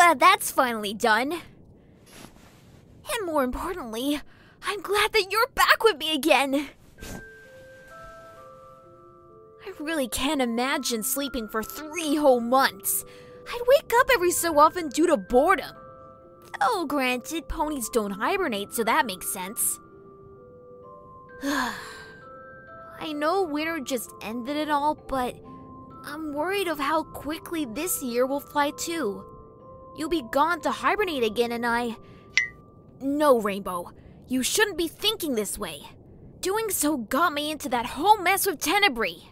glad that's finally done. And more importantly, I'm glad that you're back with me again. I really can't imagine sleeping for 3 whole months. I'd wake up every so often due to boredom. Though, granted, ponies don't hibernate, so that makes sense. I know winter just ended it all, but I'm worried of how quickly this year will fly too. You'll be gone to hibernate again and No, Rainbow. You shouldn't be thinking this way. Doing so got me into that whole mess with Tenebrae.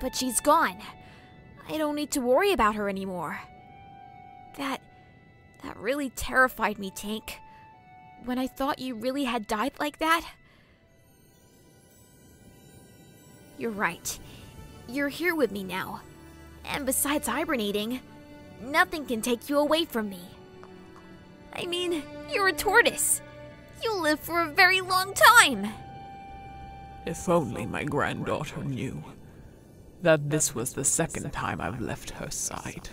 But she's gone. I don't need to worry about her anymore. That really terrified me, Tink. When I thought you really had died like that. You're right. You're here with me now. And besides hibernating, nothing can take you away from me. I mean, you're a tortoise. You'll live for a very long time. If only my granddaughter knew that this was the second time I've left her side.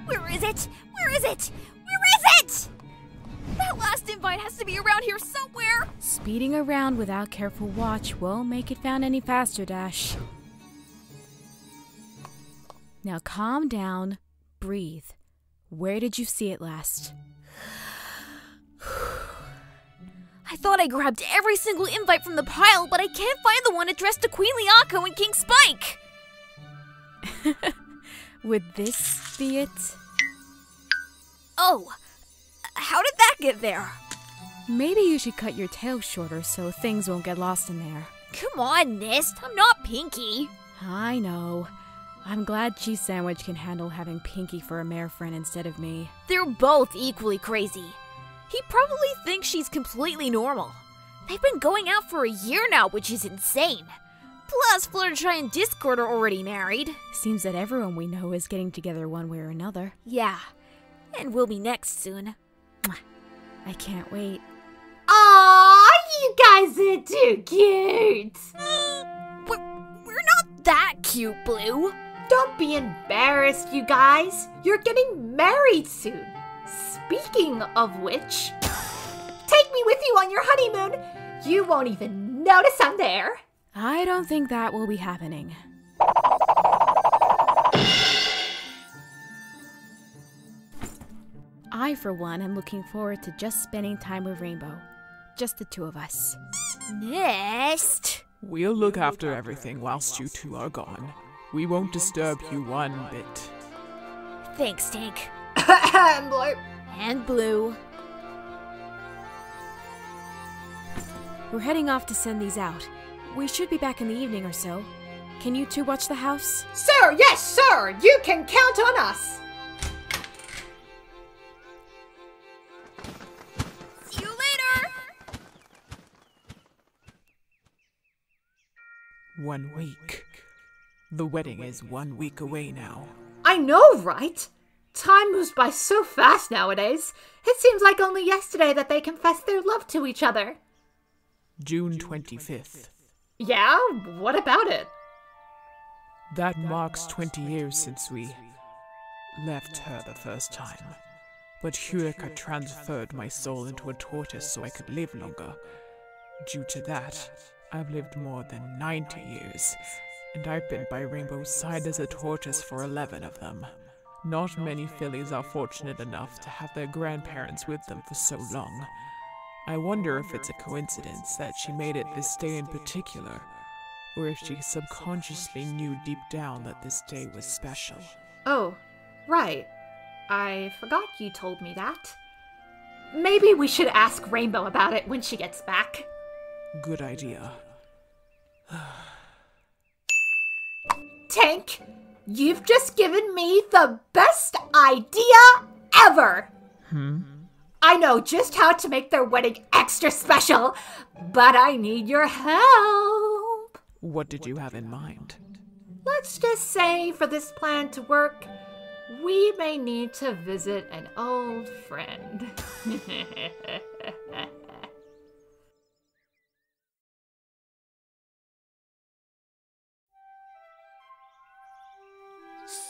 Where is it? Where is it? Where is it? That last invite has to be around here somewhere. Speeding around without careful watch won't make it found any faster, Dash. Now calm down, breathe. Where did you see it last? I thought I grabbed every single invite from the pile, but I can't find the one addressed to Queen Liako and King Spike. Would this be it? Oh, how did that get there? Maybe you should cut your tail shorter so things won't get lost in there. Come on, Nist. I'm not Pinkie. I know. I'm glad Cheese Sandwich can handle having Pinkie for a mare friend instead of me. They're both equally crazy. He probably thinks she's completely normal. They've been going out for a year now, which is insane. Plus, Fluttershy and Discord are already married. Seems that everyone we know is getting together one way or another. Yeah, and we'll be next soon. I can't wait. Aww, you guys are too cute! We're not that cute, Blue. Don't be embarrassed, you guys. You're getting married soon. Speaking of which, take me with you on your honeymoon. You won't even notice I'm there. I don't think that will be happening. I, for one, am looking forward to just spending time with Rainbow. Just the two of us. Nist! We'll look after everything whilst you two are gone. We won't disturb you one bit. Thanks, Tink. And Blue. And Blue. We're heading off to send these out. We should be back in the evening or so. Can you two watch the house? Sir, yes, sir! You can count on us! See you later! 1 week. The wedding is 1 week away now. I know, right? Time moves by so fast nowadays. It seems like only yesterday that they confessed their love to each other. June 25th. Yeah? What about it? That marks 20 years since we left her the first time. But Hurika transferred my soul into a tortoise so I could live longer. Due to that, I've lived more than 90 years, and I've been by Rainbow's side as a tortoise for 11 of them. Not many fillies are fortunate enough to have their grandparents with them for so long. I wonder if it's a coincidence that she made it this day in particular, or if she subconsciously knew deep down that this day was special. Oh, right. I forgot you told me that. Maybe we should ask Rainbow about it when she gets back. Good idea. Tank, you've just given me the best idea ever! I know just how to make their wedding extra special, but I need your help. What did you have in mind? Let's just say for this plan to work, we may need to visit an old friend.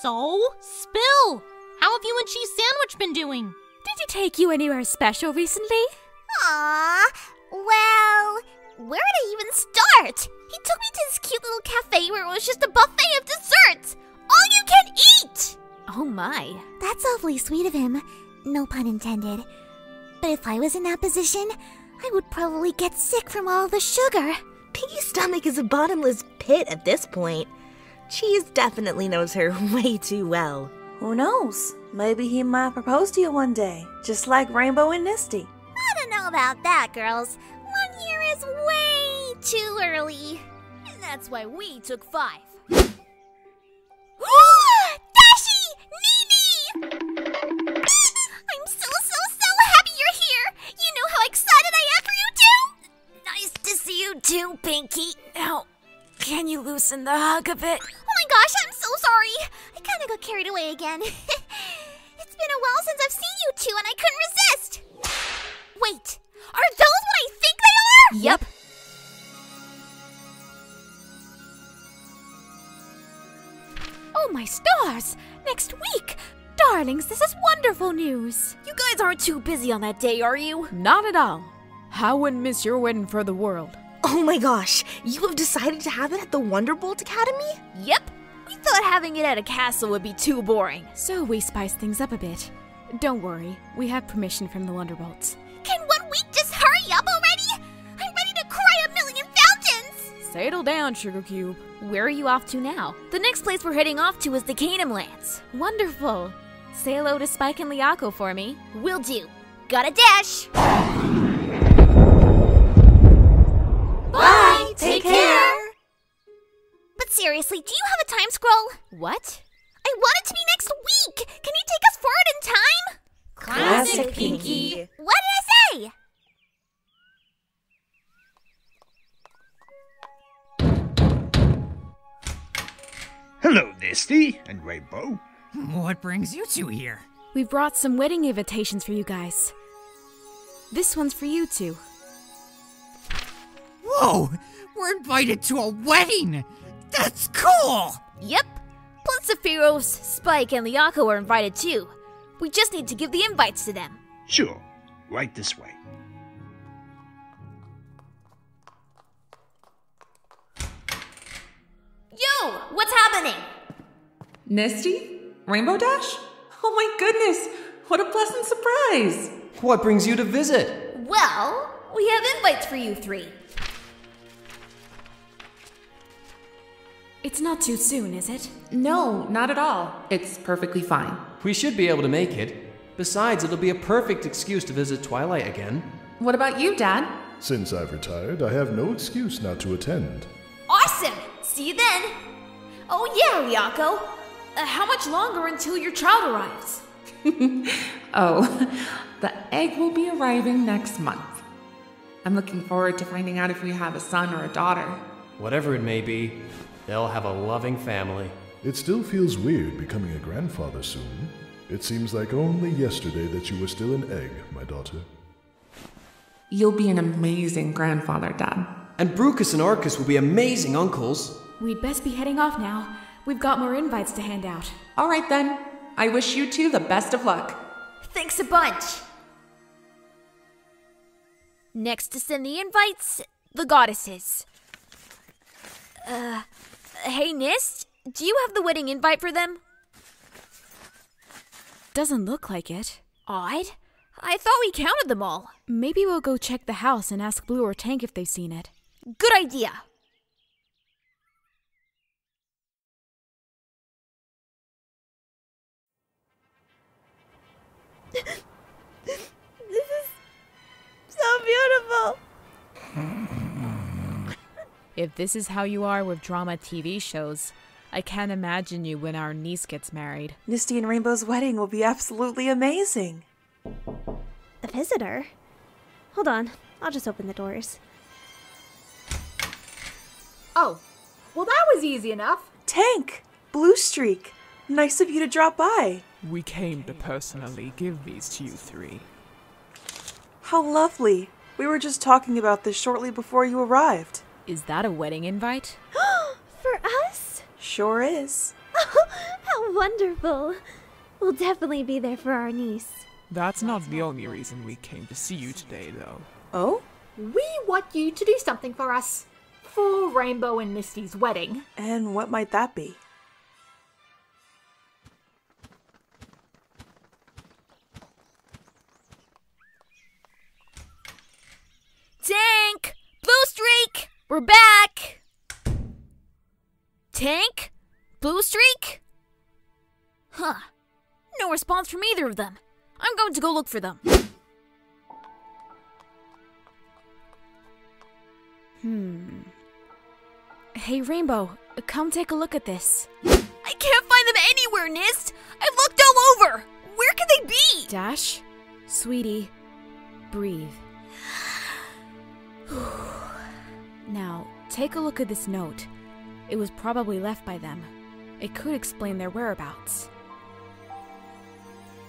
So, Spill! How have you and Cheese Sandwich been doing? Did he take you anywhere special recently? Aww, well, where did I even start? He took me to this cute little cafe where it was just a buffet of desserts. All you can eat! Oh my. That's awfully sweet of him. No pun intended. But if I was in that position, I would probably get sick from all the sugar. Pinkie's stomach is a bottomless pit at this point. Cheese definitely knows her way too well. Who knows? Maybe he might propose to you one day, just like Rainbow and Nistee. I don't know about that, girls. 1 year is way too early. And that's why we took 5. Dashi! Nini! I'm so happy you're here! You know how excited I am for you two? Nice to see you too, Pinkie. Now, can you loosen the hug a bit? Oh my gosh, I'm so sorry. I kind of got carried away again. It's been a while since I've seen you two and I couldn't resist. Wait, are those what I think they are? Yep. Oh my stars! Next week! Darlings, this is wonderful news! You guys aren't too busy on that day, are you? Not at all. I wouldn't miss your wedding for the world. Oh my gosh, you have decided to have it at the Wonderbolt Academy? Yep. We thought having it at a castle would be too boring. So we spiced things up a bit. Don't worry, we have permission from the Wonderbolts. Can 1 week just hurry up already? I'm ready to cry a million fountains! Settle down, Sugar Cube. Where are you off to now? The next place we're heading off to is the Canaan Lands. Wonderful. Say hello to Spike and Liako for me. Will do. Gotta dash! Bye! Take care! But seriously, do you have a time scroll? What? I want it to be next week! Can you take us forward in time? Classic Pinkie. What did I say? Hello, Nistee and Rainbow. What brings you two here? We've brought some wedding invitations for you guys. This one's for you two. Whoa! We're invited to a wedding! That's cool! Yep. Plus Sephiroth, Spike, and Liako are invited too. We just need to give the invites to them. Sure, right this way. Yo, what's happening? Nistee? Rainbow Dash? Oh my goodness! What a pleasant surprise! What brings you to visit? Well, we have invites for you 3. It's not too soon, is it? No, not at all. It's perfectly fine. We should be able to make it. Besides, it'll be a perfect excuse to visit Twilight again. What about you, Dad? Since I've retired, I have no excuse not to attend. Awesome! See you then! Oh yeah, Liako! How much longer until your child arrives? Oh, the egg will be arriving next month. I'm looking forward to finding out if we have a son or a daughter. Whatever it may be, they'll have a loving family. It still feels weird becoming a grandfather soon. It seems like only yesterday that you were still an egg, my daughter. You'll be an amazing grandfather, Dad. And Brucus and Arcus will be amazing uncles. We'd best be heading off now. We've got more invites to hand out. All right then. I wish you two the best of luck. Thanks a bunch! Next to send the invites, the goddesses. Hey Nist, do you have the wedding invite for them? Doesn't look like it. Odd. I thought we counted them all. Maybe we'll go check the house and ask Blue or Tank if they've seen it. Good idea. This is so beautiful. If this is how you are with drama TV shows, I can't imagine you when our niece gets married. Nistee and Rainbow's wedding will be absolutely amazing. A visitor? Hold on, I'll just open the doors. Oh, well that was easy enough. Tank! Blue Streak! Nice of you to drop by. We came to personally give these to you three. How lovely. We were just talking about this shortly before you arrived. Is that a wedding invite? For us? Sure is. How wonderful. We'll definitely be there for our niece. That's not the only reason we came to see you today, though. Oh? We want you to do something for us. For Rainbow and Nistee's wedding. And what might that be? Tank! Blue Streak! We're back! Tank? Blue Streak? Huh. No response from either of them. I'm going to go look for them. Hey, Rainbow, come take a look at this. I can't find them anywhere, Nist! I've looked all over! Where can they be? Dash, sweetie, breathe. Now, take a look at this note. It was probably left by them. It could explain their whereabouts.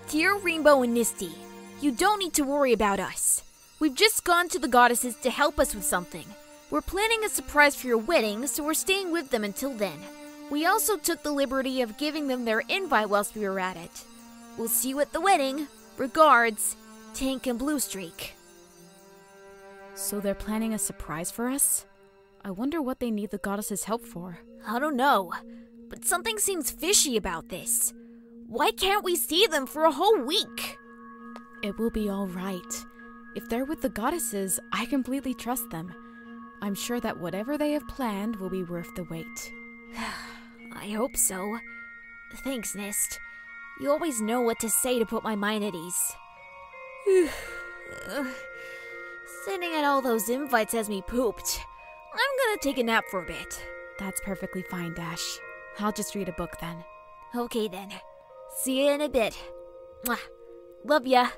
Dear Rainbow and Nistee, you don't need to worry about us. We've just gone to the goddesses to help us with something. We're planning a surprise for your wedding, so we're staying with them until then. We also took the liberty of giving them their invite whilst we were at it. We'll see you at the wedding. Regards, Tank and Blue Streak. So they're planning a surprise for us? I wonder what they need the goddesses' help for. I don't know, but something seems fishy about this. Why can't we see them for a whole week? It will be all right. If they're with the goddesses, I completely trust them. I'm sure that whatever they have planned will be worth the wait. I hope so. Thanks, Nist. You always know what to say to put my mind at ease. Sending out all those invites has me pooped. I'm gonna take a nap for a bit. That's perfectly fine, Dash. I'll just read a book then. Okay then. See you in a bit. Mwah. Love ya.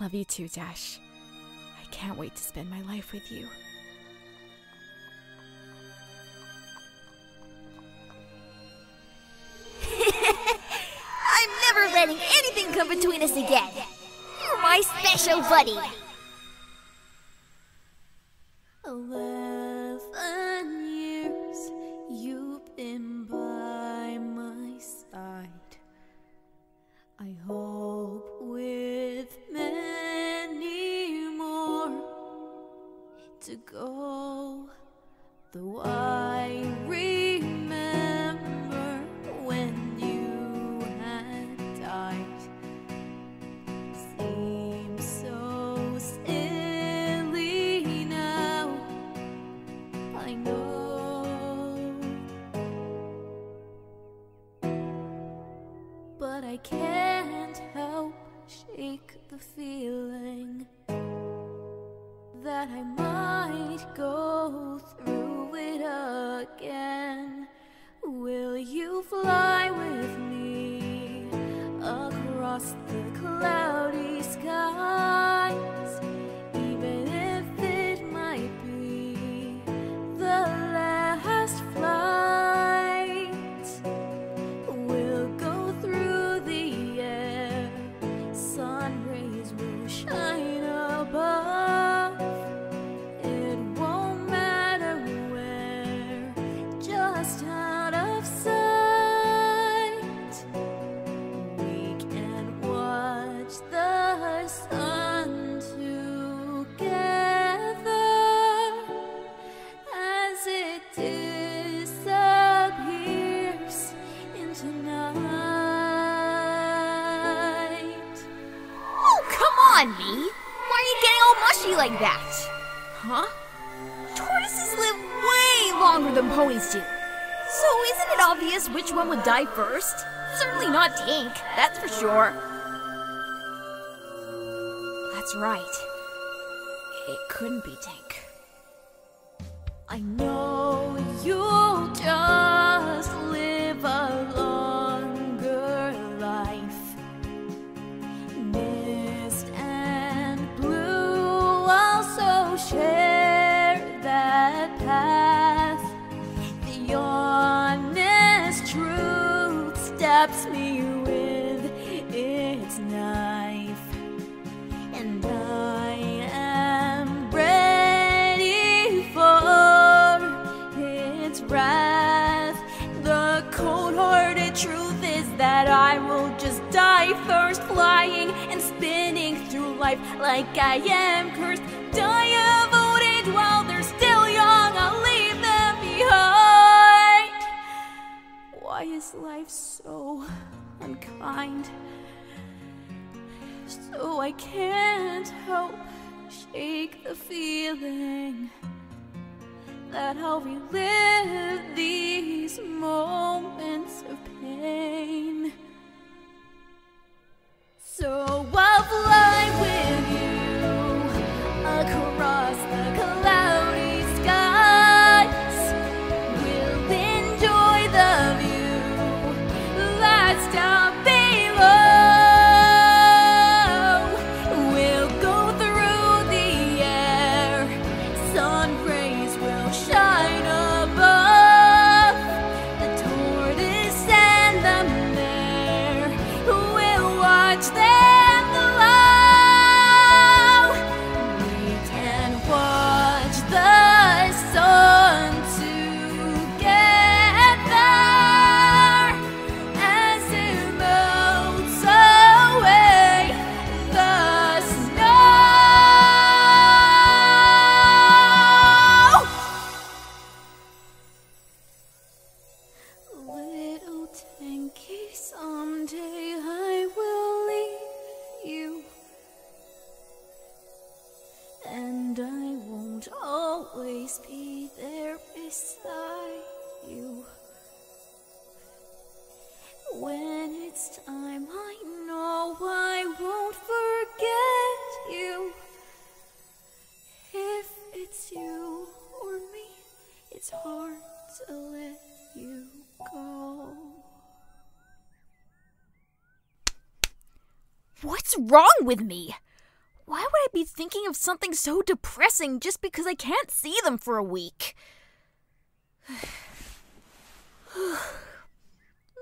Love you too, Dash. I can't wait to spend my life with you. I'm never letting anything come between us again. You're my special buddy. 11 years you've been by my side. I hope with many more to go, though I remember when you had died. Seems so silly now, I know, but I can't help shake the feeling that I might go through it again. Will you fly with me across the cloudy skies, even if it might be the last flight? We'll go through the air, sun rays will shine above. It won't matter where, just out of sight. We can watch the sun together as it disappears into night. Oh, come on, me! Why are you getting all mushy like that? Huh? Tortoises live way longer than ponies do. So isn't it obvious which one would die first? Certainly not Tank, that's for sure. That's That's right. It couldn't be Tink. I know you'll just live a longer life. Mist and Blue also share that path. The honest truth stabs me with its knife, and I am ready for its wrath. The cold-hearted truth is that I will just die first, flying and spinning through life like I am cursed. Die of old age while they're still young, I'll leave them behind. Why is life so unkind? So I can't help shake the feeling that I'll relive these moments of pain. So I'll fly with you across the cloudy skies. We'll enjoy the view that's down below. We'll go through the air, sun rays will shine above. The tortoise and the mare will watch them glow. We can watch the sun together as it melts away the snow. Little Pinkie, someday I will leave you, and I won't always be there beside you. When it's time, I know I won't forget you. If it's you or me, it's hard to let you go. What's wrong with me? Why would I be thinking of something so depressing just because I can't see them for a week?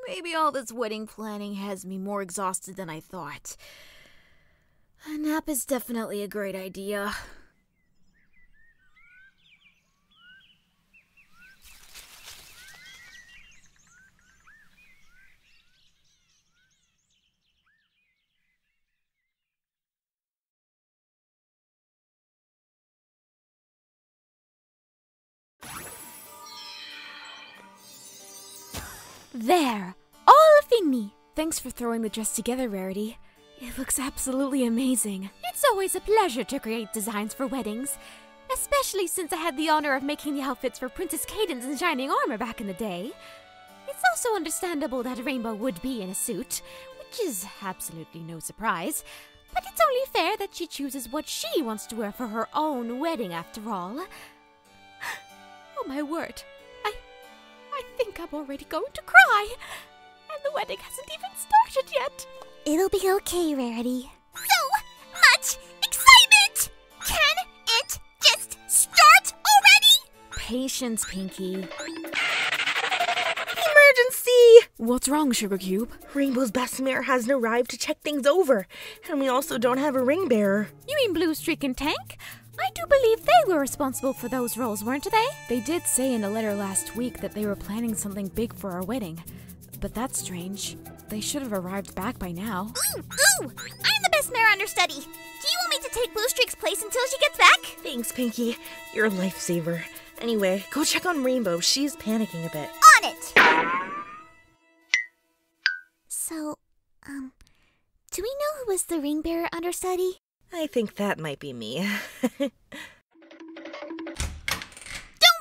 Maybe all this wedding planning has me more exhausted than I thought. A nap is definitely a great idea. There! All fini! Thanks for throwing the dress together, Rarity. It looks absolutely amazing. It's always a pleasure to create designs for weddings, especially since I had the honor of making the outfits for Princess Cadance Shining Armor back in the day. It's also understandable that Rainbow would be in a suit, which is absolutely no surprise, but it's only fair that she chooses what she wants to wear for her own wedding after all. Oh my word. I think I'm already going to cry. And the wedding hasn't even started yet. It'll be okay, Rarity. So much excitement! Can it just start already? Patience, Pinkie. Emergency! What's wrong, Sugar Cube? Rainbow's best mare hasn't arrived to check things over, and we also don't have a ring bearer. You mean Blue Streak and Tank? I do believe they were responsible for those roles, weren't they? They did say in a letter last week that they were planning something big for our wedding. But that's strange. They should have arrived back by now. Ooh! I'm the best mare understudy. Do you want me to take Blue Streak's place until she gets back? Thanks, Pinkie. You're a lifesaver. Anyway, go check on Rainbow. She's panicking a bit. On it! So, do we know who was the ring bearer understudy? I think that might be me. Don't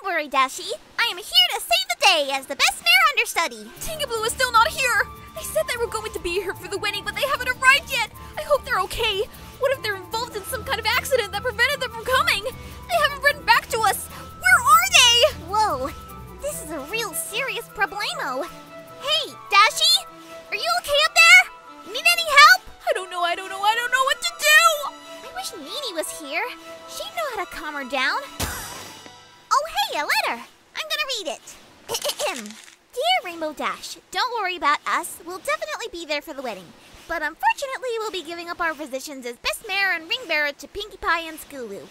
worry, Dashi. I am here to save the day as the best mare understudy. Tank and Blue is still not here. They said they were going to be here for the wedding, but they haven't arrived yet. I hope they're okay. What if they're involved in some kind of accident that prevented them from coming. They haven't written back to us. Where are they? Whoa, this is a real serious problemo. Hey, Dashi, are you okay up there? Need any help? I don't know what to do. I wish Nini was here. She'd know how to calm her down. Oh, hey, a letter. I'm gonna read it. Dear Rainbow Dash, don't worry about us. We'll definitely be there for the wedding. But unfortunately, we'll be giving up our positions as Best Mare and Ring Bearer to Pinkie Pie and Skooloo.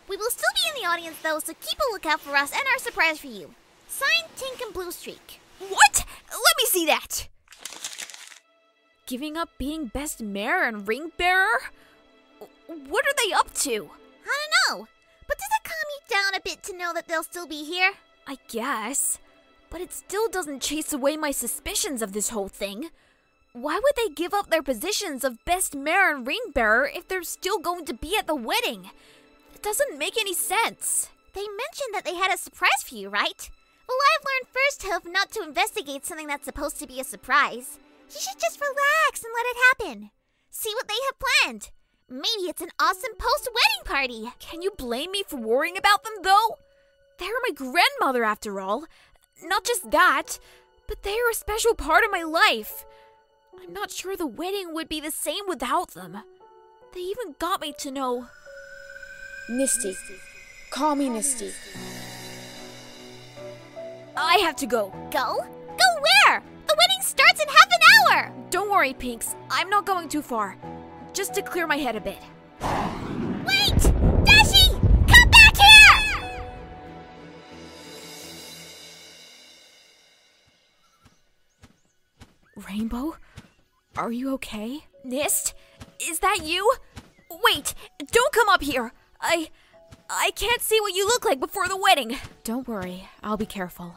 We will still be in the audience, though, so keep a lookout for us and our surprise for you. Signed, Tink and Blue Streak. What? Let me see that. Giving up being Best Mare and Ring Bearer? What are they up to? I don't know. But does it calm you down a bit to know that they'll still be here? I guess. But it still doesn't chase away my suspicions of this whole thing. Why would they give up their positions of Best Mare and Ring Bearer if they're still going to be at the wedding? It doesn't make any sense. They mentioned that they had a surprise for you, right? Well, I've learned firsthand not to investigate something that's supposed to be a surprise. You should just relax and let it happen. See what they have planned. Maybe it's an awesome post-wedding party. Can you blame me for worrying about them, though? They're my grandmother, after all. Not just that, but they're a special part of my life. I'm not sure the wedding would be the same without them. They even got me to know... Nistee. Call me Nistee. I have to go. Go? Go where? The wedding starts in half an hour! Don't worry, Pinks. I'm not going too far. Just to clear my head a bit. Wait! Dashi! Come back here! Rainbow? Are you okay? Nist? Is that you? Wait! Don't come up here! I can't see what you look like before the wedding. Don't worry. I'll be careful.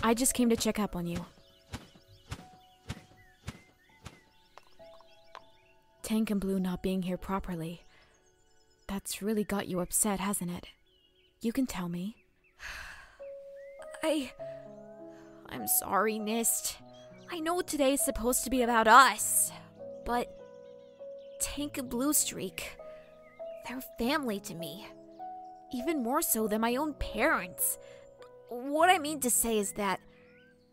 I just came to check up on you. Tank and Blue not being here properly. That's really got you upset, hasn't it? You can tell me. I'm sorry, Nist. I know today's supposed to be about us, but Tank and Blue Streak, they're family to me. Even more so than my own parents. What I mean to say is that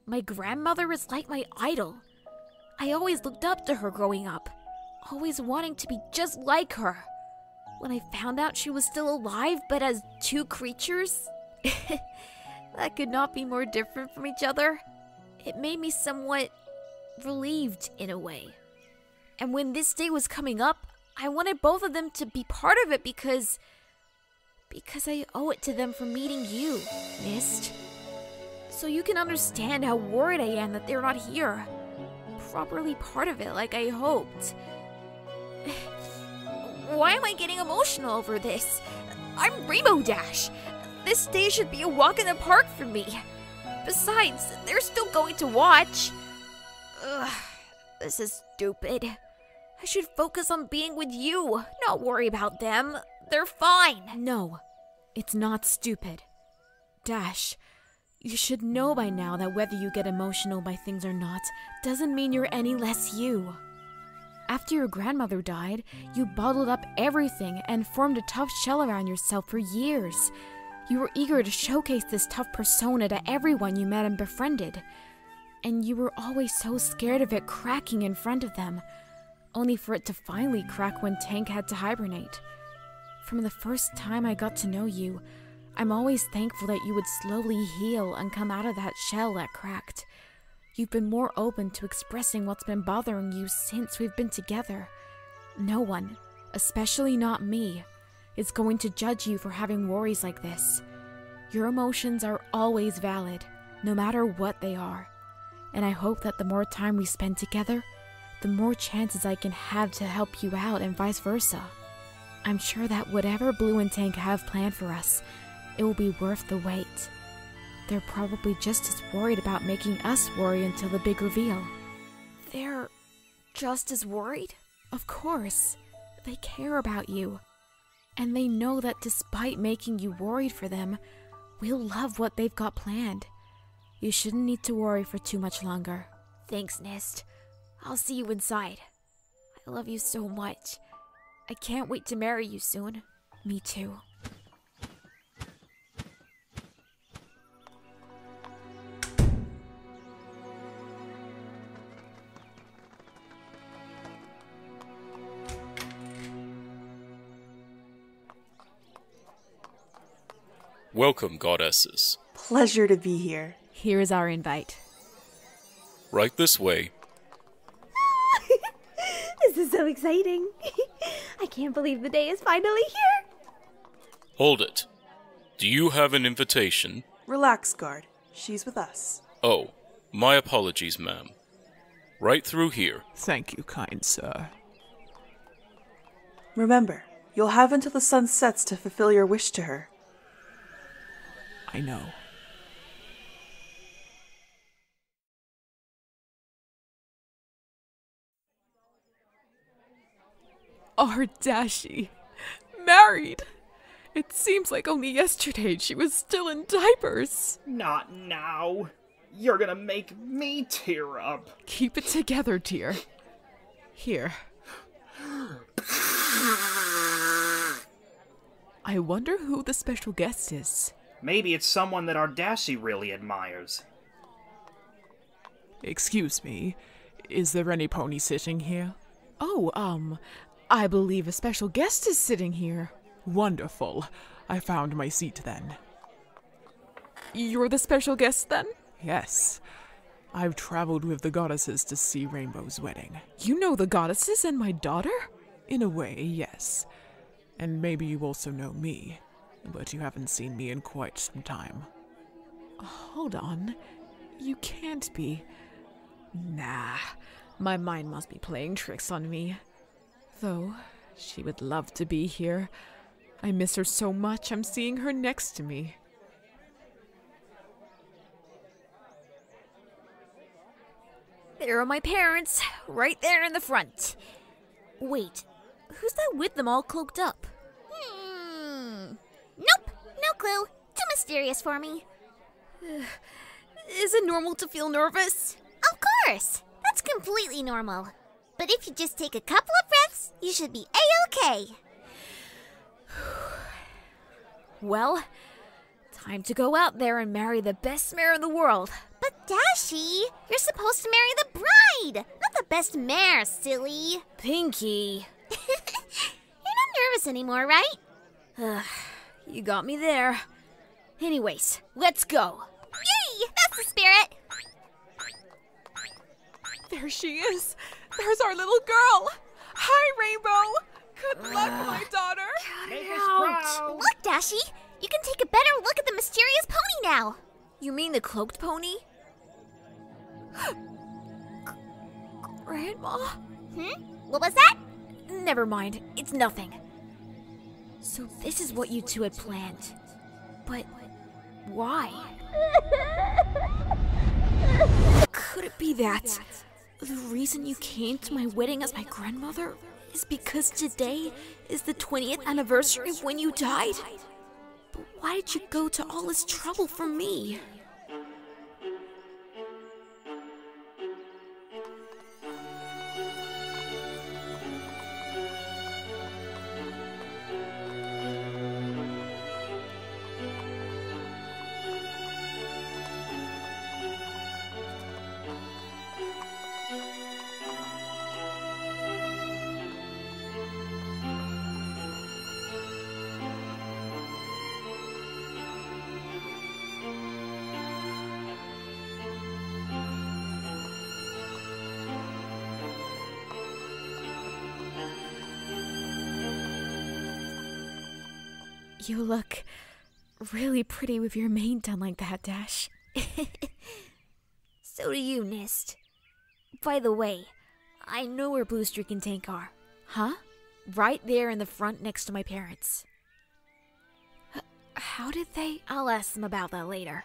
my grandmother is like my idol. I always looked up to her growing up, always wanting to be just like her. When I found out she was still alive, but as two creatures that could not be more different from each other, it made me somewhat relieved in a way. And when this day was coming up, I wanted both of them to be part of it because I owe it to them for meeting you, Nist. So you can understand how worried I am that they're not here, properly part of it like I hoped. Why am I getting emotional over this? I'm Rainbow Dash. This day should be a walk in the park for me. Besides, they're still going to watch. Ugh, this is stupid. I should focus on being with you, not worry about them. They're fine. No, it's not stupid. Dash, you should know by now that whether you get emotional by things or not doesn't mean you're any less you. After your grandmother died, you bottled up everything and formed a tough shell around yourself for years. You were eager to showcase this tough persona to everyone you met and befriended. And you were always so scared of it cracking in front of them, only for it to finally crack when Tank had to hibernate. From the first time I got to know you, I'm always thankful that you would slowly heal and come out of that shell that cracked. You've been more open to expressing what's been bothering you since we've been together. No one, especially not me, is going to judge you for having worries like this. Your emotions are always valid, no matter what they are. And I hope that the more time we spend together, the more chances I can have to help you out and vice versa. I'm sure that whatever Blue and Tank have planned for us, it will be worth the wait. They're probably just as worried about making us worry until the big reveal. They're just as worried? Of course. They care about you. And they know that despite making you worried for them, we'll love what they've got planned. You shouldn't need to worry for too much longer. Thanks, Nist. I'll see you inside. I love you so much. I can't wait to marry you soon. Me too. Welcome, goddesses. Pleasure to be here. Here is our invite. Right this way. This is so exciting. I can't believe the day is finally here. Hold it. Do you have an invitation? Relax, guard. She's with us. Oh, my apologies, ma'am. Right through here. Thank you, kind sir. Remember, you'll have until the sun sets to fulfill your wish to her. I know. Our Dashie. Married! It seems like only yesterday she was still in diapers. Not now. You're gonna make me tear up. Keep it together, dear. Here. I wonder who the special guest is. Maybe it's someone that our Dashie really admires. Excuse me, is there any pony sitting here? Oh, I believe a special guest is sitting here. Wonderful. I found my seat then. You're the special guest then? Yes. I've traveled with the goddesses to see Rainbow's wedding. You know the goddesses and my daughter? In a way, yes. And maybe you also know me. But you haven't seen me in quite some time. Hold on. You can't be. Nah. My mind must be playing tricks on me. Though, she would love to be here. I miss her so much, I'm seeing her next to me. There are my parents, right there in the front. Wait, who's that with them all cloaked up? Nope, no clue. Too mysterious for me. Is it normal to feel nervous? Of course. That's completely normal. But if you just take a couple of breaths, you should be A-okay. Well, time to go out there and marry the best mare in the world. But Dashie, you're supposed to marry the bride, not the best mare, silly. Pinkie. You're not nervous anymore, right? You got me there. Anyways, let's go. Yay! That's the spirit! There she is. There's our little girl. Hi, Rainbow. Good luck, my daughter. Ouch! Look, Dashie, you can take a better look at the mysterious pony now. You mean the cloaked pony? Grandma? What was that? Never mind, it's nothing. So this is what you two had planned. But why? Could it be that the reason you came to my wedding as my grandmother is because today is the 20th anniversary of when you died? But why did you go to all this trouble for me? You look really pretty with your mane done like that, Dash. So do you, Nist. By the way, I know where Blue Streak and Tank are. Huh? Right there in the front next to my parents. How did they? I'll ask them about that later.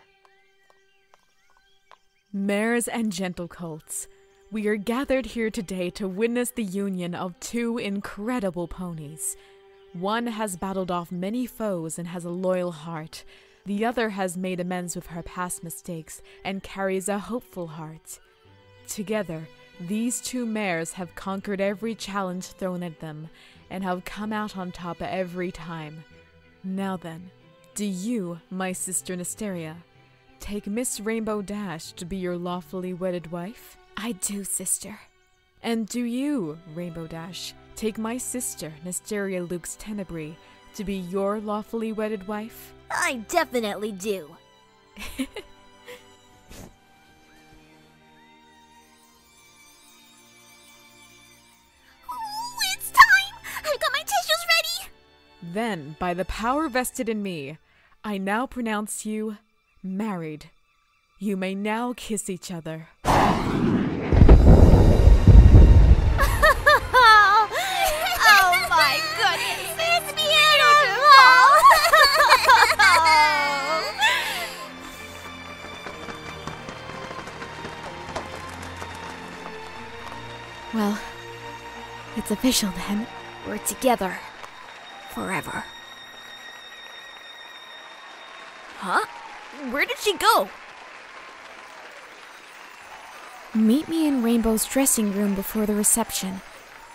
Mares and gentle colts, we are gathered here today to witness the union of two incredible ponies. One has battled off many foes and has a loyal heart. The other has made amends with her past mistakes and carries a hopeful heart. Together, these two mares have conquered every challenge thrown at them and have come out on top every time. Now then, do you, my sister Nisteria, take Miss Rainbow Dash to be your lawfully wedded wife? I do, sister. And do you, Rainbow Dash, take my sister Nisteria Lux Tenebrae to be your lawfully wedded wife? I definitely do. It's time! I've got my tissues ready! Then, by the power vested in me, I now pronounce you married. You may now kiss each other. Oh my goodness! It's beautiful! Well, it's official then. We're together. Forever. Huh? Where did she go? Meet me in Rainbow's dressing room before the reception.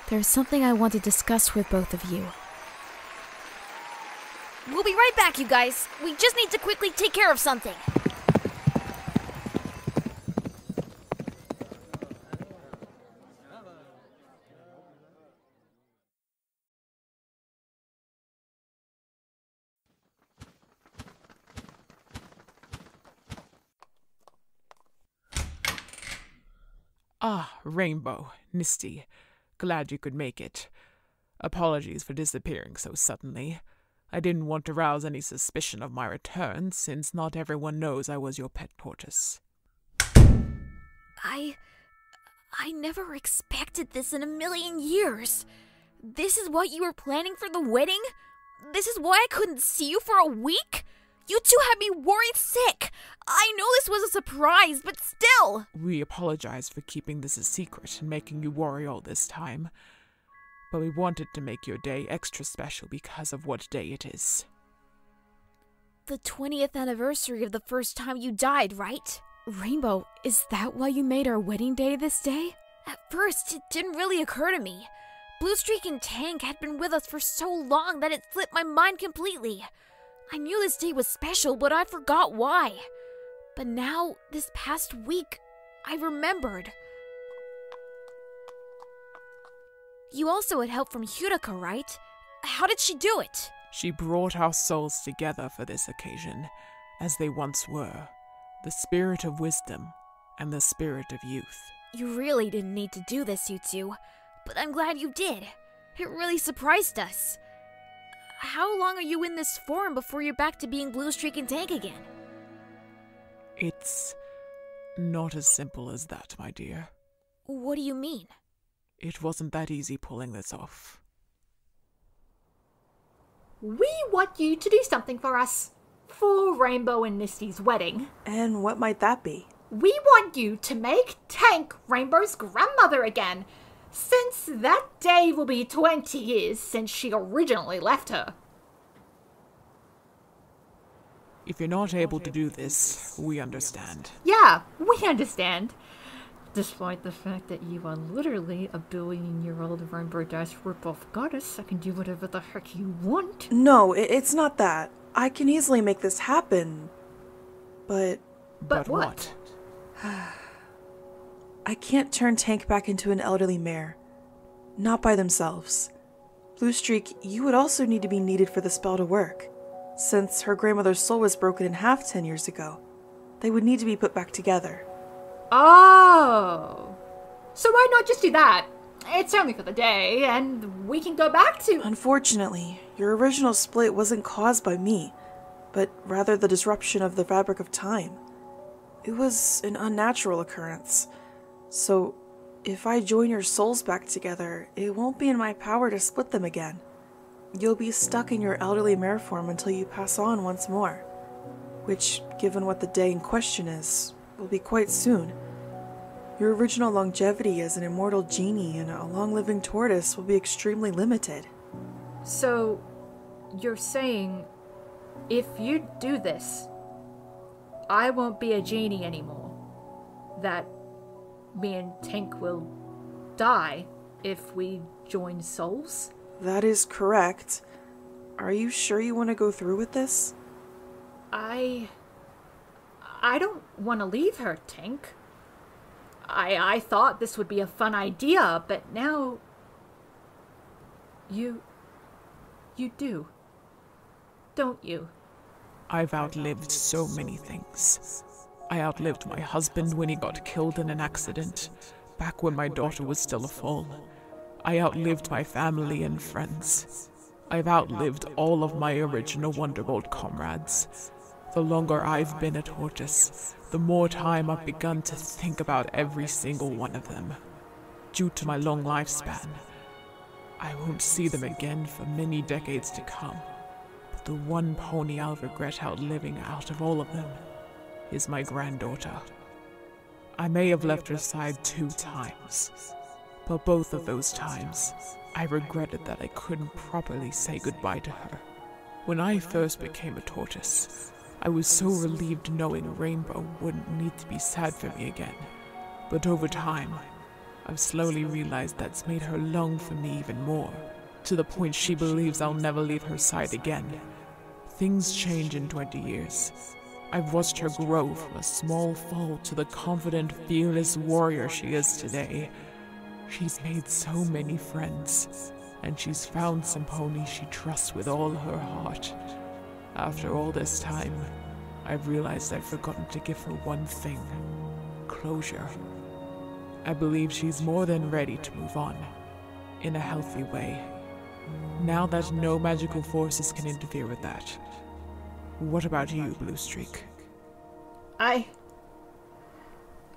There's something I want to discuss with both of you. We'll be right back, you guys. We just need to quickly take care of something. Ah, Rainbow, Nistee. Glad you could make it. Apologies for disappearing so suddenly. I didn't want to rouse any suspicion of my return, since not everyone knows I was your pet tortoise. I never expected this in a million years. This is what you were planning for the wedding? This is why I couldn't see you for a week? You two had me worried sick. I know this was a surprise, but still. We apologize for keeping this a secret and making you worry all this time. But we wanted to make your day extra special because of what day it is. The 20th anniversary of the first time you died, right? Rainbow, is that why you made our wedding day this day? At first, it didn't really occur to me. Bluestreak and Tank had been with us for so long that it slipped my mind completely. I knew this day was special, but I forgot why. But now, this past week, I remembered. You also had help from Hurika, right? How did she do it? She brought our souls together for this occasion, as they once were. The spirit of wisdom and the spirit of youth. You really didn't need to do this, you two. But I'm glad you did. It really surprised us. How long are you in this form before you're back to being Bluestreak and Tank again? It's not as simple as that, my dear. What do you mean? It wasn't that easy pulling this off. We want you to do something for us. For Rainbow and Nistee's wedding. And what might that be? We want you to make Tank Rainbow's grandmother again, since that day will be 20 years since she originally left her. If you're not able to do this, we understand. Yeah, we understand. Despite the fact that you are literally a billion-year-old Rainbow Dash rip-off goddess, I can do whatever the heck you want. No, it's not that. I can easily make this happen. But what? I can't turn Tank back into an elderly mare. Not by themselves. Bluestreak, you would also need to be needed for the spell to work. Since her grandmother's soul was broken in half 10 years ago, they would need to be put back together. Oh. So why not just do that? It's only for the day, and we can go back to... Unfortunately, your original split wasn't caused by me, but rather the disruption of the fabric of time. It was an unnatural occurrence. So, if I join your souls back together, it won't be in my power to split them again. You'll be stuck in your elderly mare form until you pass on once more. Which, given what the day in question is, will be quite soon. Your original longevity as an immortal genie and a long-living tortoise will be extremely limited. So, you're saying, if you do this, I won't be a genie anymore? That me and Tank will die if we join souls? That is correct. Are you sure you want to go through with this? I don't want to leave her, Tink. I thought this would be a fun idea, but now... You do. Don't you? I've outlived so many things. I outlived my husband when he got killed in an accident, back when my daughter was still a foal. I outlived my family and friends. I've outlived all of my original Wonderbolt comrades. The longer I've been a tortoise, the more time I've begun to think about every single one of them. Due to my long lifespan, I won't see them again for many decades to come. But the one pony I'll regret outliving out of all of them is my granddaughter. I may have left her side 2 times, but both of those times, I regretted that I couldn't properly say goodbye to her. When I first became a tortoise, I was so relieved knowing Rainbow wouldn't need to be sad for me again. But over time, I've slowly realized that's made her long for me even more, to the point she believes I'll never leave her side again. Things change in 20 years. I've watched her grow from a small foal to the confident, fearless warrior she is today. She's made so many friends, and she's found some ponies she trusts with all her heart. After all this time, I've realized I've forgotten to give her one thing: closure. I believe she's more than ready to move on, in a healthy way. Now that no magical forces can interfere with that. What about you, Blue Streak? I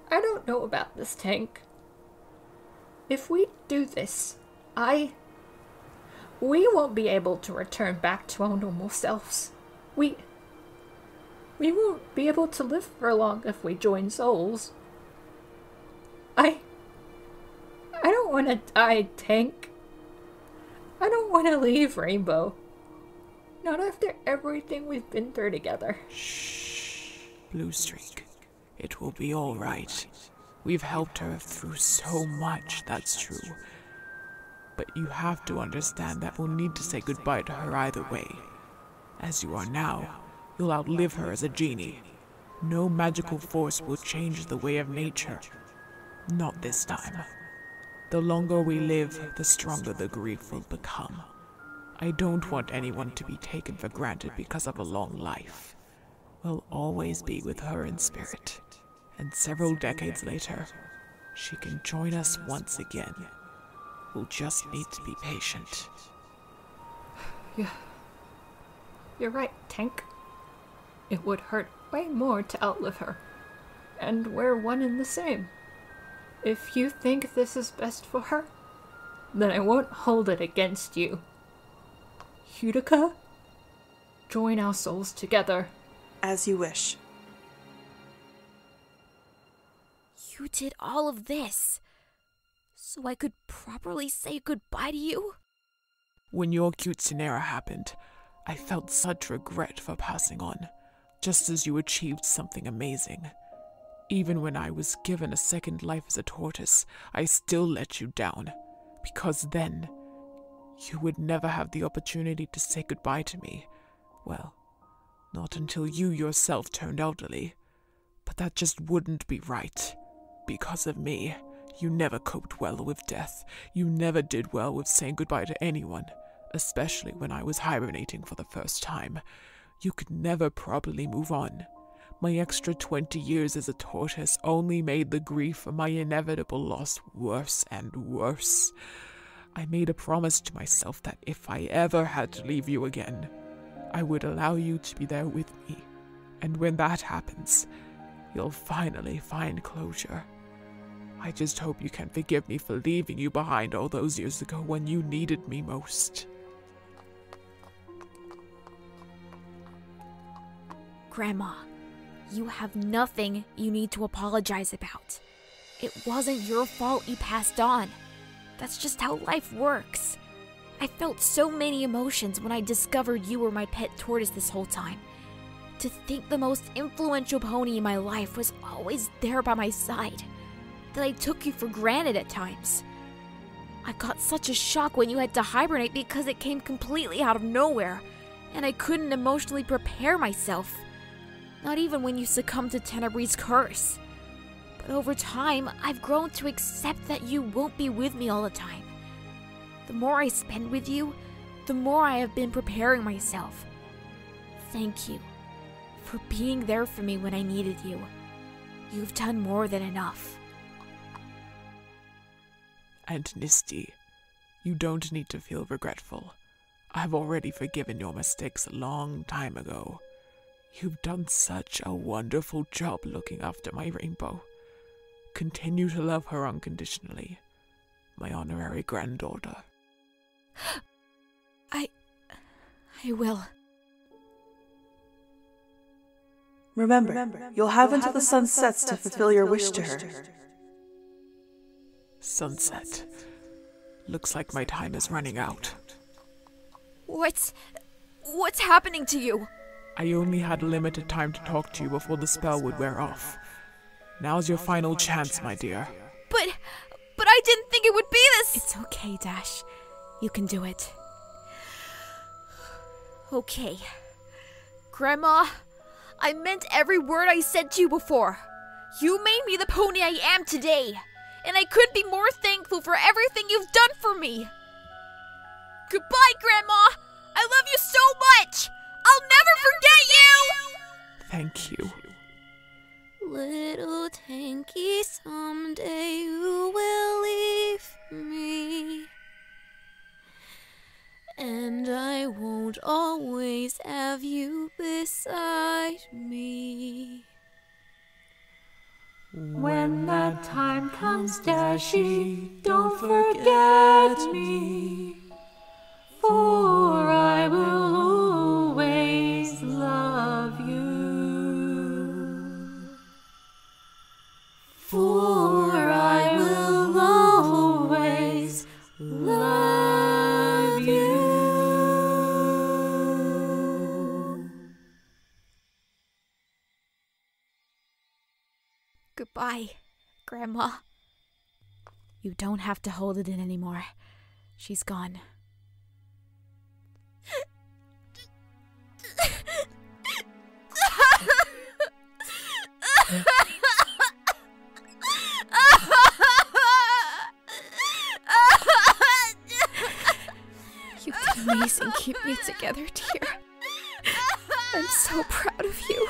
don't know about this, Tank. If we do this, we won't be able to return back to our normal selves. We won't be able to live for long if we join souls. I don't want to die, Tank. I don't want to leave Rainbow. Not after everything we've been through together. Shh, Blue Streak. It will be all right. We've helped her through so much, that's true. But you have to understand that we'll need to say goodbye to her either way. As you are now, you'll outlive her as a genie. No magical force will change the way of nature. Not this time. The longer we live, the stronger the grief will become. I don't want anyone to be taken for granted because of a long life. We'll always be with her in spirit. And several decades later, she can join us once again. We'll just need to be patient. Yeah. You're right, Tank. It would hurt way more to outlive her. And we're one and the same. If you think this is best for her, then I won't hold it against you. Utica, join our souls together. As you wish. You did all of this so I could properly say goodbye to you? When your quinceanera happened, I felt such regret for passing on, just as you achieved something amazing. Even when I was given a second life as a tortoise, I still let you down, because then you would never have the opportunity to say goodbye to me. Well, not until you yourself turned elderly. But that just wouldn't be right. Because of me, you never coped well with death. You never did well with saying goodbye to anyone, especially when I was hibernating for the first time. You could never properly move on. My extra 20 years as a tortoise only made the grief for my inevitable loss worse and worse. I made a promise to myself that if I ever had to leave you again, I would allow you to be there with me. And when that happens, you'll finally find closure. I just hope you can forgive me for leaving you behind all those years ago when you needed me most. Grandma, you have nothing you need to apologize about. It wasn't your fault you passed on. That's just how life works. I felt so many emotions when I discovered you were my pet tortoise this whole time. To think the most influential pony in my life was always there by my side. That I took you for granted at times. I got such a shock when you had to hibernate because it came completely out of nowhere, and I couldn't emotionally prepare myself. Not even when you succumbed to Tenebrie's curse. But over time, I've grown to accept that you won't be with me all the time. The more I spend with you, the more I have been preparing myself. Thank you for being there for me when I needed you. You've done more than enough. And Nistee, you don't need to feel regretful. I've already forgiven your mistakes a long time ago. You've done such a wonderful job looking after my Rainbow. Continue to love her unconditionally, my honorary granddaughter. I will. Remember, you'll have until the sun sets to fulfill your wish to her. Sunset. Looks like my time is running out. What's happening to you? I only had limited time to talk to you before the spell would wear off. Now's your final chance, my dear. But I didn't think it would be this. It's okay, Dash. You can do it. Okay. Grandma, I meant every word I said to you before. You made me the pony I am today, and I couldn't be more thankful for everything you've done for me. Goodbye, Grandma. I love you so much. I'll never forget you. Thank you. Little Pinkie, someday you will leave me, and I won't always have you beside me. When that time comes, Dashie, don't forget me, for I will always love you. For I will always love you. Goodbye, Grandma. You don't have to hold it in anymore. She's gone. You did amazing keeping it together, dear. I'm so proud of you.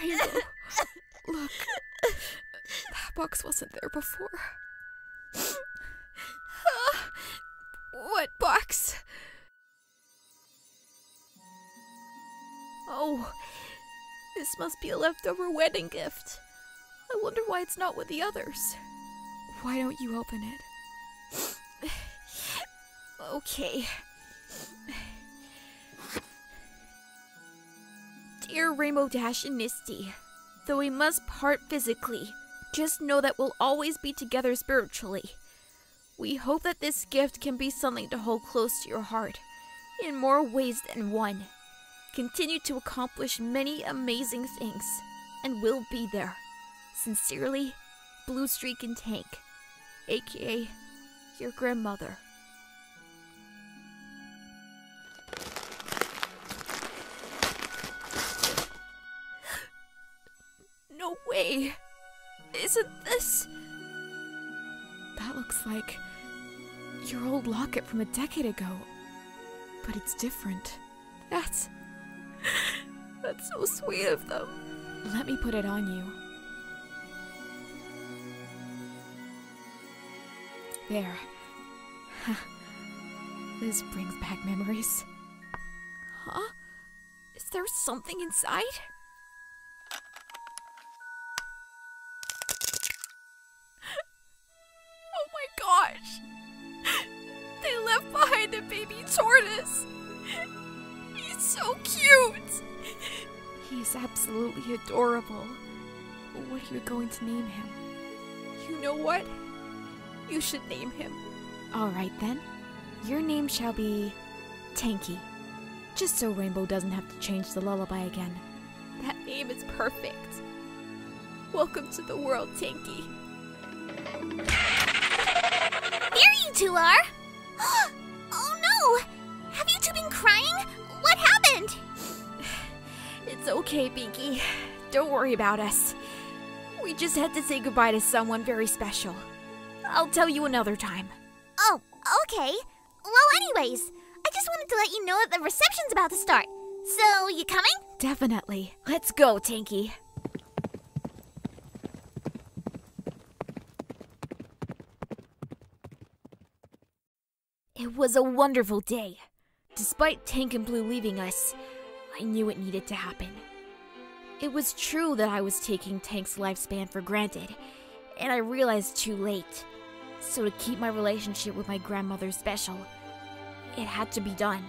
Rainbow, look. That box wasn't there before. What box? Oh, this must be a leftover wedding gift. I wonder why it's not with the others. Why don't you open it? Okay. Dear Rainbow Dash and Nistee, though we must part physically, just know that we'll always be together spiritually. We hope that this gift can be something to hold close to your heart, in more ways than one. Continue to accomplish many amazing things, and we'll be there. Sincerely, Blue Streak and Tank, aka your grandmother. No way! Isn't this... That looks like your old locket from a decade ago, but it's different. That's so sweet of them. Let me put it on you. There. This brings back memories. Huh? Is there something inside? Oh my gosh! They left behind a baby tortoise! He's so cute! He's absolutely adorable. What are you going to name him? You know what? You should name him. All right then. Your name shall be Pinkie, just so Rainbow doesn't have to change the lullaby again. That name is perfect. Welcome to the world, Pinkie. There you two are! Oh no! Have you two been crying? What happened? It's okay, Pinkie. Don't worry about us. We just had to say goodbye to someone very special. I'll tell you another time. Oh, okay. Well, anyways, I just wanted to let you know that the reception's about to start. So, you coming? Definitely. Let's go, Pinkie. It was a wonderful day. Despite Tank and Blue leaving us, I knew it needed to happen. It was true that I was taking Tank's lifespan for granted, and I realized too late. So to keep my relationship with my grandmother special, it had to be done.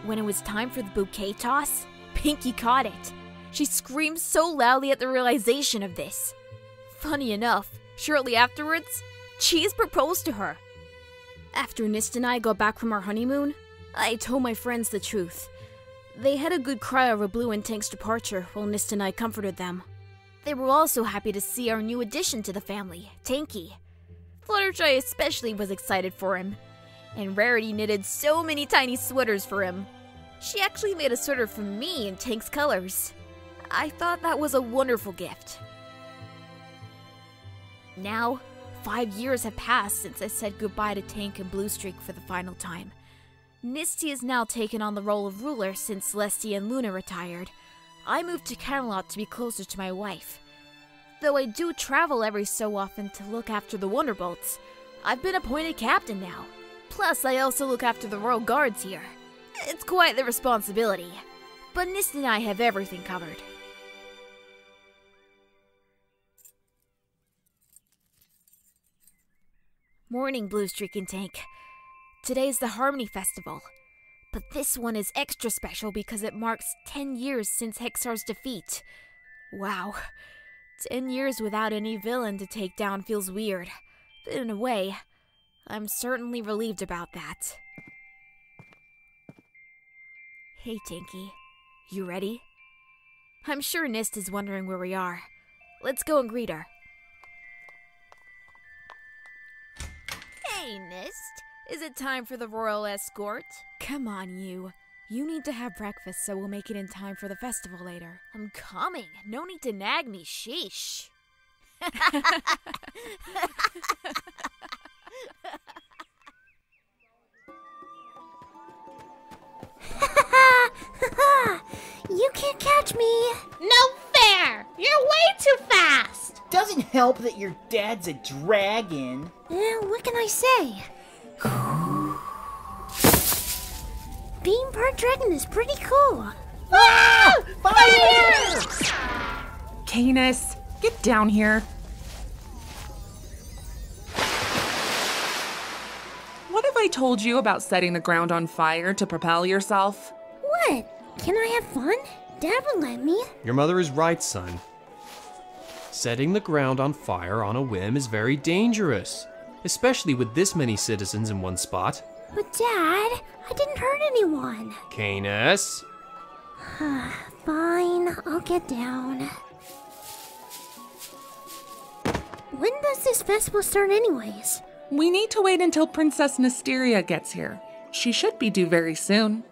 When it was time for the bouquet toss, Pinkie caught it. She screamed so loudly at the realization of this. Funny enough, shortly afterwards, Cheese proposed to her. After Nist and I got back from our honeymoon, I told my friends the truth. They had a good cry over Blue and Tank's departure while Nist and I comforted them. They were also happy to see our new addition to the family, Pinkie. Fluttershy especially was excited for him, and Rarity knitted so many tiny sweaters for him. She actually made a sweater for me in Tank's colors. I thought that was a wonderful gift. Now, 5 years have passed since I said goodbye to Tank and Bluestreak for the final time. Nistee has now taken on the role of ruler since Celestia and Luna retired. I moved to Camelot to be closer to my wife. Though I do travel every so often to look after the Wonderbolts, I've been appointed captain now. Plus, I also look after the royal guards here. It's quite the responsibility, but Nist and I have everything covered. Morning, Bluestreak and Tank. Today's the Harmony Festival, but this one is extra special because it marks 10 years since Hexar's defeat. Wow, 10 years without any villain to take down feels weird, but in a way, I'm certainly relieved about that. Hey, Pinkie, you ready? I'm sure Nist is wondering where we are. Let's go and greet her. Hey, Nist. Is it time for the royal escort? Come on, you. You need to have breakfast so we'll make it in time for the festival later. I'm coming. No need to nag me, sheesh. You can't catch me. No fair! You're way too fast! Doesn't help that your dad's a dragon. What can I say? Being part dragon is pretty cool. Ah! Fire! Canis, get down here. What have I told you about setting the ground on fire to propel yourself? What? Can I have fun? Dad would let me. Your mother is right, son. Setting the ground on fire on a whim is very dangerous, especially with this many citizens in one spot. But Dad, I didn't hurt anyone. Canis? Fine, I'll get down. When does this festival start anyways? We need to wait until Princess Nistee gets here. She should be due very soon.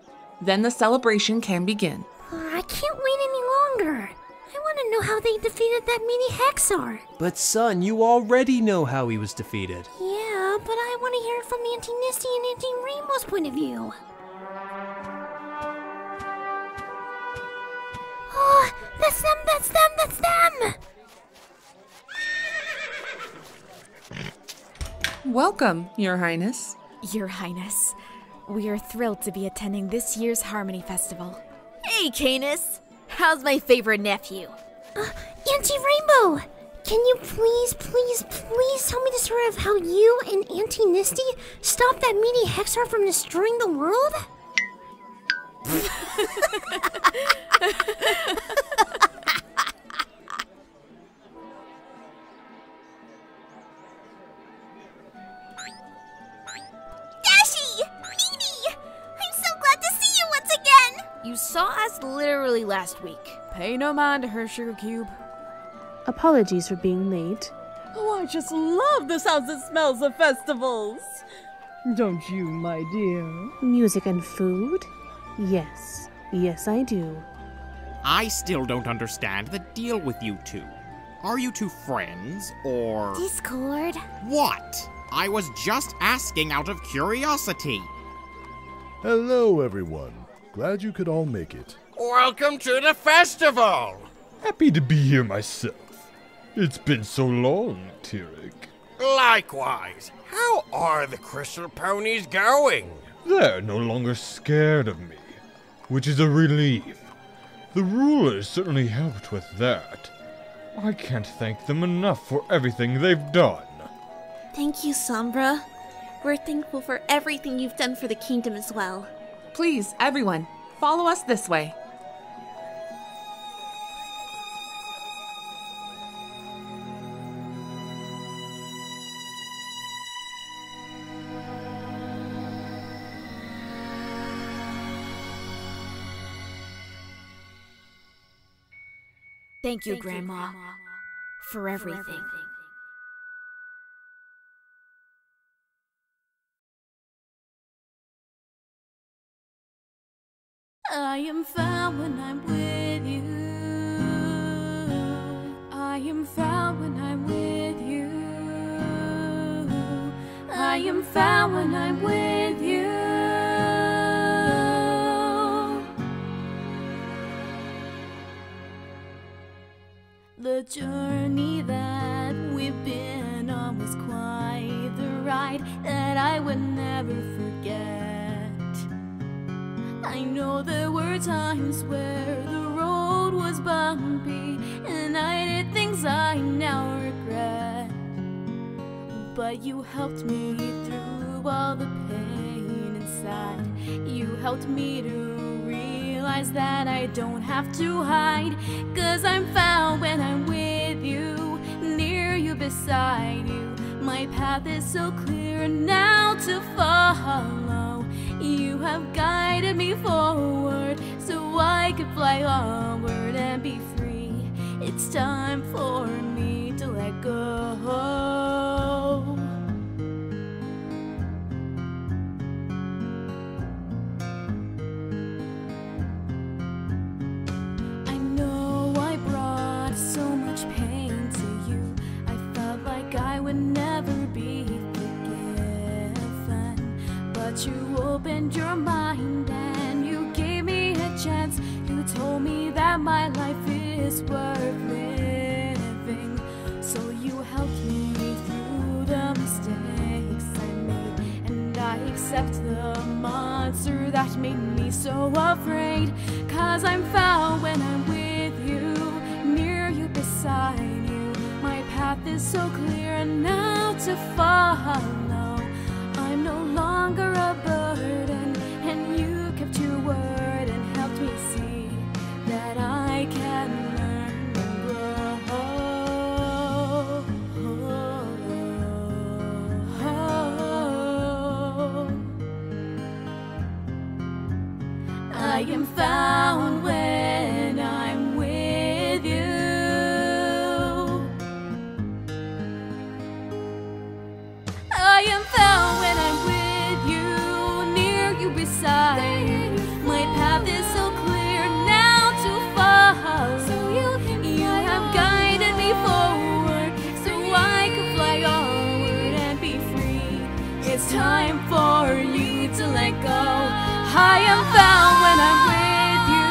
Then the celebration can begin. I can't wait any longer. I want to know how they defeated that mini Hexar. But son, you already know how he was defeated. Yeah, but I want to hear it from Auntie Nistee and Auntie Rainbow's point of view. Oh, that's them, that's them, that's them! Welcome, Your Highness. Your Highness, we are thrilled to be attending this year's Harmony Festival. Hey, Canis! How's my favorite nephew? Auntie Rainbow! Can you please tell me the story of how you and Auntie Nistee stopped that meaty Hexar from destroying the world? Dashi! saw us literally last week. Pay no mind to her, Sugar Cube. Apologies for being late. Oh, I just love the sounds and smells of festivals. Don't you, my dear? Music and food? Yes. Yes, I do. I still don't understand the deal with you two. Are you two friends, or... Discord? What? I was just asking out of curiosity. Hello, everyone. Glad you could all make it. Welcome to the festival! Happy to be here myself. It's been so long, Tyrek. Likewise. How are the crystal ponies going? They're no longer scared of me, which is a relief. The rulers certainly helped with that. I can't thank them enough for everything they've done. Thank you, Sombra. We're thankful for everything you've done for the kingdom as well. Please, everyone, follow us this way. Thank you, Grandma, for everything. I am found when I'm with you. I am found when I'm with you. I am found when I'm with you. The journey that we've been on was quite the ride that I would never forget. I know there were times where the road was bumpy and I did things I now regret. But you helped me through all the pain inside. You helped me to realize that I don't have to hide. 'Cause I'm found when I'm with you, near you, beside you. My path is so clear now to follow. You have guided me forward so I could fly onward and be free. It's time for me to let go. I know I brought so much pain to you. I felt like I would never be forgiven. But you opened your mind and you gave me a chance. You told me that my life is worth living. So you helped me through the mistakes I made. And I accept the monster that made me so afraid. 'Cause I'm found when I'm with you, near you, beside you. My path is so clear now to follow. I'm no longer a burden, and you kept your word and helped me see that I can learn and grow. I am found when I'm with you. I am found when I'm with you, near you, beside you. My path is so clear now to follow. You have guided me forward so I can fly onward and be free. It's time for you to let go. I am found when I'm with you,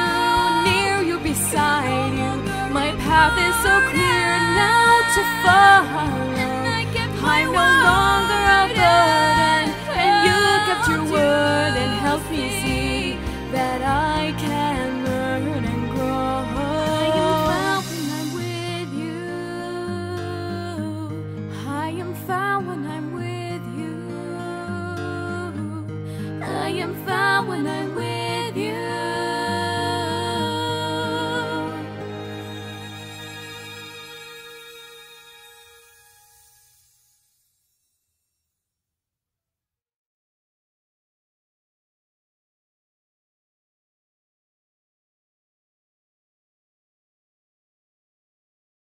near you, beside you. My path is so clear now to follow. I'm no longer a burden, and you kept your word and helped me see that I can learn and grow. I am found when I'm with you. I am found when I'm with you. I am found when I'm